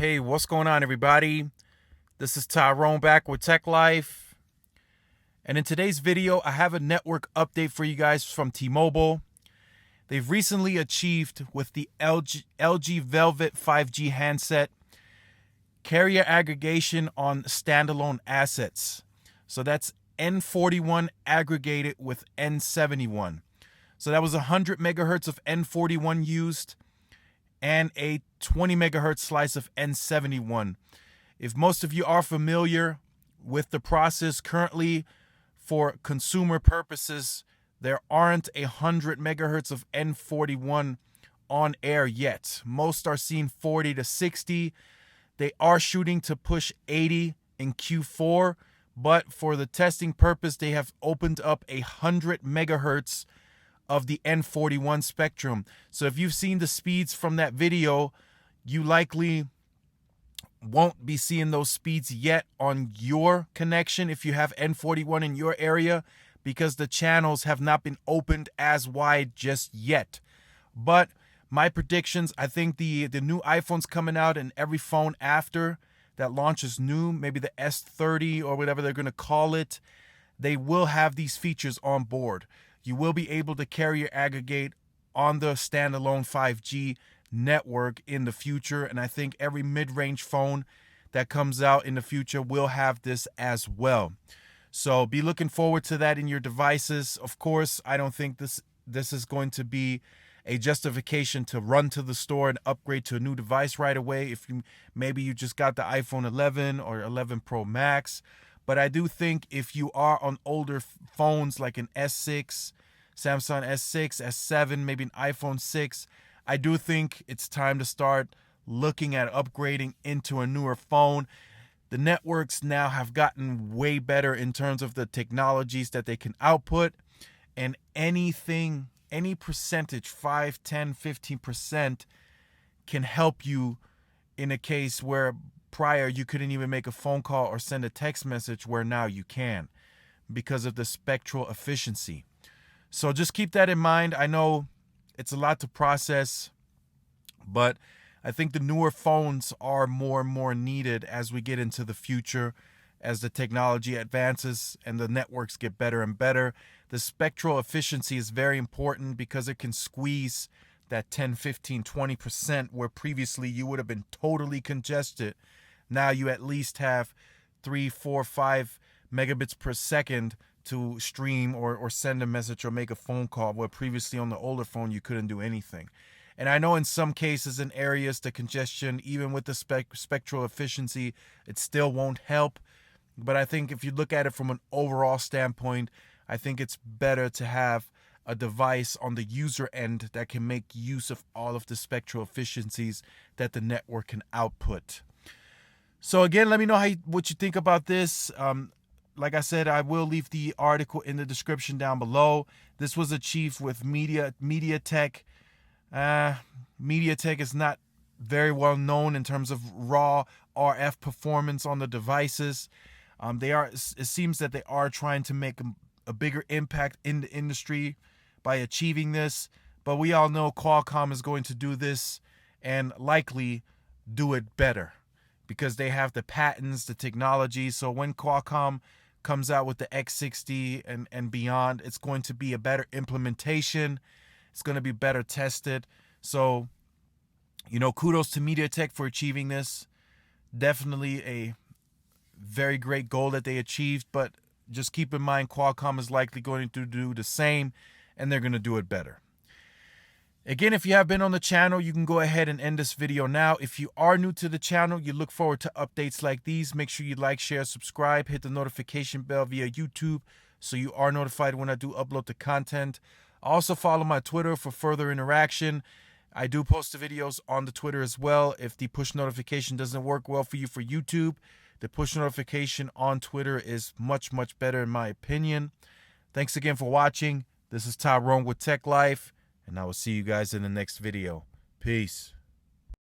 Hey, what's going on, everybody? This is Tyrone back with Tech Life. And in today's video, I have a network update for you guys from T-Mobile. They've recently achieved with the LG Velvet 5G handset carrier aggregation on standalone assets. So that's N41 aggregated with N71. So that was 100 megahertz of N41 used and a 20 megahertz slice of N71. If most of you are familiar with the process currently for consumer purposes, there aren't 100 megahertz of N41 on air yet. Most are seeing 40 to 60. They are shooting to push 80 in Q4, but for the testing purpose, they have opened up 100 megahertz of the N41 spectrum. So if you've seen the speeds from that video, you likely won't be seeing those speeds yet on your connection if you have N41 in your area, because the channels have not been opened as wide just yet. But my predictions, I think the new iPhones coming out and every phone after that launches new, maybe the S30 or whatever they're going to call it, they will have these features on board. You will be able to carrier aggregate on the standalone 5G network in the future. And I think every mid-range phone that comes out in the future will have this as well. So be looking forward to that in your devices. Of course, I don't think this is going to be a justification to run to the store and upgrade to a new device right away. If maybe you just got the iPhone 11 or 11 Pro Max. But I do think if you are on older phones like an S6, Samsung S6, S7, maybe an iPhone 6, I do think it's time to start looking at upgrading into a newer phone. The networks now have gotten way better in terms of the technologies that they can output, and any percentage, 5, 10, 15% can help you in a case where prior you couldn't even make a phone call or send a text message, where now you can because of the spectral efficiency. So just keep that in mind. I know it's a lot to process, but I think the newer phones are more and more needed as we get into the future, as the technology advances and the networks get better and better. The spectral efficiency is very important because it can squeeze that 10, 15, 20% where previously you would have been totally congested. Now you at least have 3, 4, 5 megabits per second to stream or send a message or make a phone call, where previously on the older phone you couldn't do anything. And I know in some cases in areas the congestion, even with the spectral efficiency, it still won't help. But I think if you look at it from an overall standpoint, I think it's better to have a device on the user end that can make use of all of the spectral efficiencies that the network can output. So again, let me know what you think about this. Like I said, I will leave the article in the description down below. This was achieved with MediaTek. MediaTek is not very well known in terms of raw RF performance on the devices. It seems that they are trying to make a bigger impact in the industry by achieving this. But we all know Qualcomm is going to do this and likely do it better, because they have the patents, the technology. So when Qualcomm comes out with the X60 and beyond, it's going to be a better implementation. It's going to be better tested. So, kudos to MediaTek for achieving this. Definitely a very great goal that they achieved, but just keep in mind Qualcomm is likely going to do the same, and they're going to do it better. Again, if you have been on the channel, you can go ahead and end this video now. If you are new to the channel, you look forward to updates like these. Make sure you like, share, subscribe, hit the notification bell via YouTube so you are notified when I do upload the content. Also follow my Twitter for further interaction. I do post the videos on the Twitter as well. If the push notification doesn't work well for you for YouTube, the push notification on Twitter is much, much better in my opinion. Thanks again for watching. This is Tyrone with Tech Life, and I will see you guys in the next video. Peace.